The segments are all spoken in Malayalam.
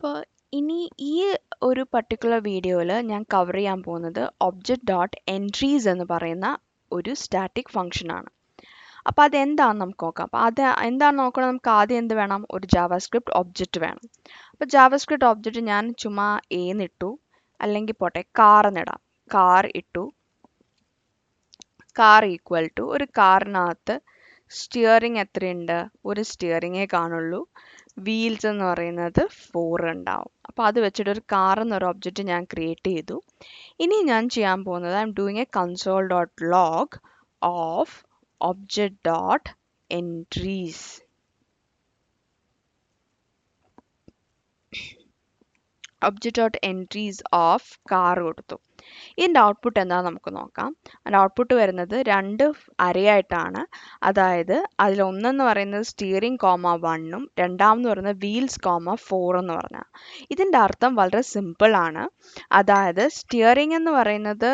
അപ്പോൾ ഇനി ഈ ഒരു പർട്ടിക്കുലർ വീഡിയോയിൽ ഞാൻ കവർ ചെയ്യാൻ പോകുന്നത് object.entries എന്ന് പറയുന്ന ഒരു സ്റ്റാറ്റിക് ഫംഗ്ഷനാണ്. അപ്പോൾ അതെന്താണെന്ന് നമുക്ക് നോക്കാം. അപ്പോൾ അത് എന്താണെന്ന് നോക്കണം, നമുക്ക് ആദ്യം എന്ത് വേണം? ഒരു ജാവാസ്ക്രിപ്റ്റ് ഒബ്ജക്റ്റ് വേണം. അപ്പോൾ ജാവാസ്ക്രിപ്റ്റ് ഒബ്ജക്റ്റ് ഞാൻ ചുമ്മാ എന്നിട്ടു, അല്ലെങ്കിൽ പോട്ടെ കാർ എന്നിടാം. കാർ ഇട്ടു. കാർ ഈക്വൽ ടു ഒരു കാറിനകത്ത് സ്റ്റിയറിംഗ് എത്രയുണ്ട്? ഒരു സ്റ്റിയറിങ്ങേ കാണുള്ളൂ. വീൽസ് എന്ന് പറയുന്നത് 4 ഉണ്ടാവും. അപ്പോൾ അത് വെച്ചിട്ട് ഒരു കാർ എന്നൊരു ഒബ്ജക്റ്റ് ഞാൻ ക്രിയേറ്റ് ചെയ്തു. ഇനി ഞാൻ ചെയ്യാൻ പോകുന്നത് I am doing A console.log of object.entries. object.entries of car കൊടുത്തു. ഇതിൻ്റെ ഔട്ട്പുട്ട് എന്താണെന്ന് നമുക്ക് നോക്കാം. അതിൻ്റെ ഔട്ട്പുട്ട് വരുന്നത് 2 അരയായിട്ടാണ്. അതായത് അതിലൊന്നെന്ന് പറയുന്നത് സ്റ്റിയറിംഗ് 1ഉം രണ്ടാമെന്ന് പറയുന്നത് വീൽസ് 4 എന്ന് പറഞ്ഞാൽ. ഇതിൻ്റെ അർത്ഥം വളരെ സിമ്പിൾ ആണ്. അതായത് സ്റ്റിയറിംഗ് എന്ന് പറയുന്നത്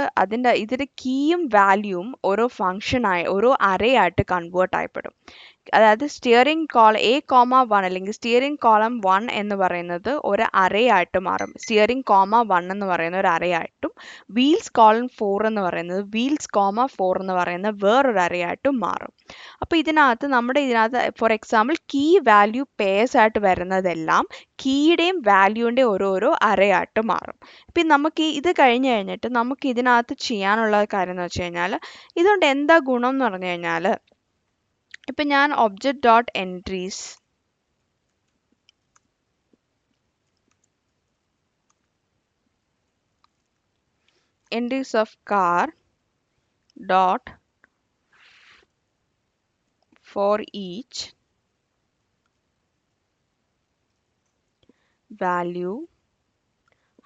ഇതിൻ്റെ കീയും വാല്യൂവും ഓരോ ഫംഗ്ഷനായി ഓരോ അരയായിട്ട് കൺവേർട്ട് ആയിപ്പെടും. അതായത് സ്റ്റിയറിംഗ് കോളം A,1 അല്ലെങ്കിൽ സ്റ്റിയറിംഗ് കോളം 1 എന്ന് പറയുന്നത് ഒരു അരയായിട്ട് മാറും. സ്റ്റിയറിംഗ് 1 എന്ന് പറയുന്ന ഒരു അരയായിട്ടും വീൽസ് കോളം 4 എന്ന് പറയുന്നത് വീൽസ് 4 എന്ന് പറയുന്ന വേറൊരു അരയായിട്ടും മാറും. അപ്പോൾ ഇതിനകത്ത് for example key value pairs ആയിട്ട് വരുന്നതെല്ലാം കീയുടെയും വാല്യൂവിൻ്റെയും ഓരോരോ അരയായിട്ട് മാറും. ഇപ്പം നമുക്ക് ഇത് കഴിഞ്ഞിട്ട് നമുക്ക് ഇതിനകത്ത് ചെയ്യാനുള്ള കാര്യം എന്ന് വെച്ച് കഴിഞ്ഞാൽ, ഇതുകൊണ്ട് എന്താ ഗുണം എന്ന് പറഞ്ഞു കഴിഞ്ഞാൽ, ഇപ്പം ഞാൻ object.entries entries of car dot for each value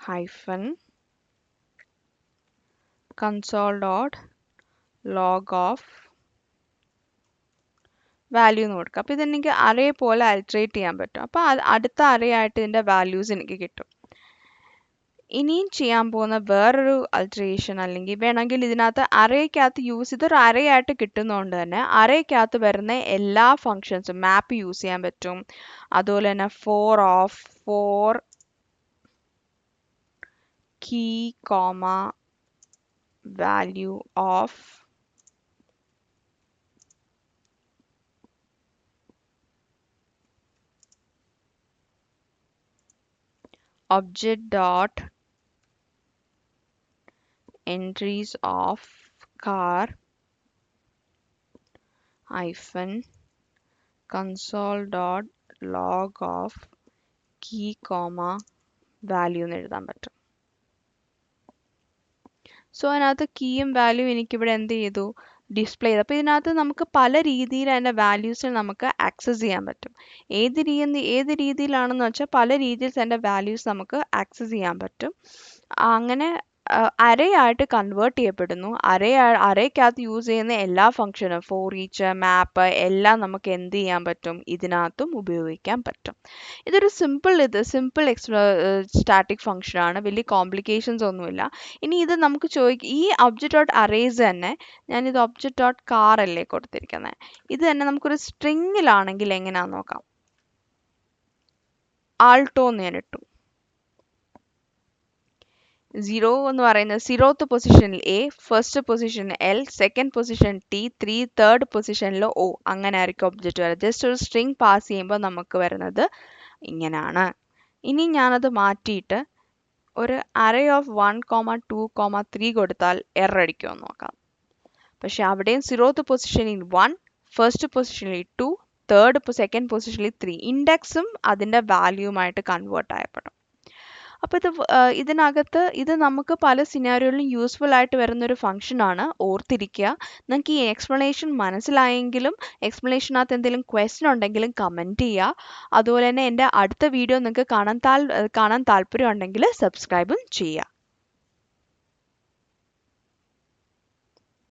hyphen console.log of value എന്ന് കൊടുക്കുക. അപ്പോൾ ഇതെനിക്ക് അറേ പോലെ അൾട്ടറേറ്റ് ചെയ്യാൻ പറ്റും. അപ്പോൾ അടുത്ത അറേയായിട്ട് ഇതിൻ്റെ വാല്യൂസ് എനിക്ക് കിട്ടും. ഇനിയും ചെയ്യാൻ പോകുന്ന വേറൊരു അൾട്ടറേഷൻ, അല്ലെങ്കിൽ വേണമെങ്കിൽ ഇതിനകത്ത് അറേക്കകത്ത് ഇതൊരു അറേയായിട്ട് കിട്ടുന്നതുകൊണ്ട് തന്നെ അറേക്കകത്ത് വരുന്ന എല്ലാ ഫങ്ഷൻസും മാപ്പ് യൂസ് ചെയ്യാൻ പറ്റും. അതുപോലെ തന്നെ for key value of object.entries of car hyphen console.log of key value എന്ന് എഴുതാൻ പറ്റും. സോ അതിനകത്ത് കീയും വാല്യൂ എനിക്കിവിടെ എന്ത് ചെയ്തു? ഡിസ്പ്ലേ ചെയ്തു. അപ്പോൾ ഇതിനകത്ത് നമുക്ക് പല രീതിയിൽ അതിൻ്റെ വാല്യൂസിനെ നമുക്ക് ആക്സസ് ചെയ്യാൻ പറ്റും. ഏത് രീതിയിലാണെന്ന് വെച്ചാൽ പല രീതിയിൽ അതിൻ്റെ വാല്യൂസ് നമുക്ക് ആക്സസ് ചെയ്യാൻ പറ്റും. അങ്ങനെ അരയായിട്ട് കൺവേർട്ട് ചെയ്യപ്പെടുന്നു. അരയ്ക്കകത്ത് യൂസ് ചെയ്യുന്ന എല്ലാ ഫംഗ്ഷനും ഫോർ ഈച്ച് മാപ്പ് എല്ലാം നമുക്ക് എന്ത് ചെയ്യാൻ പറ്റും? ഇതിനകത്തും ഉപയോഗിക്കാൻ പറ്റും. ഇതൊരു സിമ്പിൾ സ്റ്റാറ്റിക് ഫംഗ്ഷനാണ്. വലിയ കോംപ്ലിക്കേഷൻസ് ഒന്നുമില്ല. ഇനി ഇത് നമുക്ക് ഈ object.arrays തന്നെ ഞാനിത് object.car അല്ലേ കൊടുത്തിരിക്കുന്നത്, ഇത് തന്നെ നമുക്കൊരു സ്ട്രിങ്ങിലാണെങ്കിൽ എങ്ങനെയാണെന്ന് നോക്കാം. ആൾട്ടോ എന്ന് ഞാൻ ഇട്ടു. 0 എന്ന് പറയുന്നത് 0th പൊസിഷനിൽ A, ഫസ്റ്റ് പൊസിഷനിൽ L, second position T, third പൊസിഷനിൽ O. അങ്ങനെ ആയിരിക്കും ഒബ്ജക്റ്റ് വരുന്നത്. ജസ്റ്റ് ഒരു സ്ട്രിങ് പാസ് ചെയ്യുമ്പോൾ നമുക്ക് വരുന്നത് ഇങ്ങനെയാണ്. ഇനി ഞാനത് മാറ്റിയിട്ട് ഒരു അറേ ഓഫ് 1, 2, 3 കൊടുത്താൽ എറർ അടിക്കുമെന്ന് നോക്കാം. പക്ഷെ അവിടെയും 0th പൊസിഷനിൽ 1, ഫസ്റ്റ് പൊസിഷനിൽ 2, സെക്കൻഡ് പൊസിഷനിൽ 3. ഇൻഡെക്സും അതിൻ്റെ വാല്യൂമായിട്ട് കൺവേർട്ട് ആയപ്പെടും. അപ്പോൾ ഇത് നമുക്ക് പല സിനാരിയോയിലും യൂസ്ഫുൾ ആയിട്ട് വരുന്നൊരു ഫംഗ്ഷനാണ്. ഓർത്തിരിക്കുക. നിങ്ങൾക്ക് ഈ എക്സ്പ്ലനേഷൻ മനസ്സിലായെങ്കിലും എക്സ്പ്ലനേഷനകത്ത് എന്തെങ്കിലും ക്വസ്റ്റ്യൻ ഉണ്ടെങ്കിലും കമൻറ്റ് ചെയ്യുക. അതുപോലെ തന്നെ എൻ്റെ അടുത്ത വീഡിയോ നിങ്ങൾക്ക് കാണാൻ താല്പര്യം ഉണ്ടെങ്കിൽ സബ്സ്ക്രൈബും ചെയ്യുക.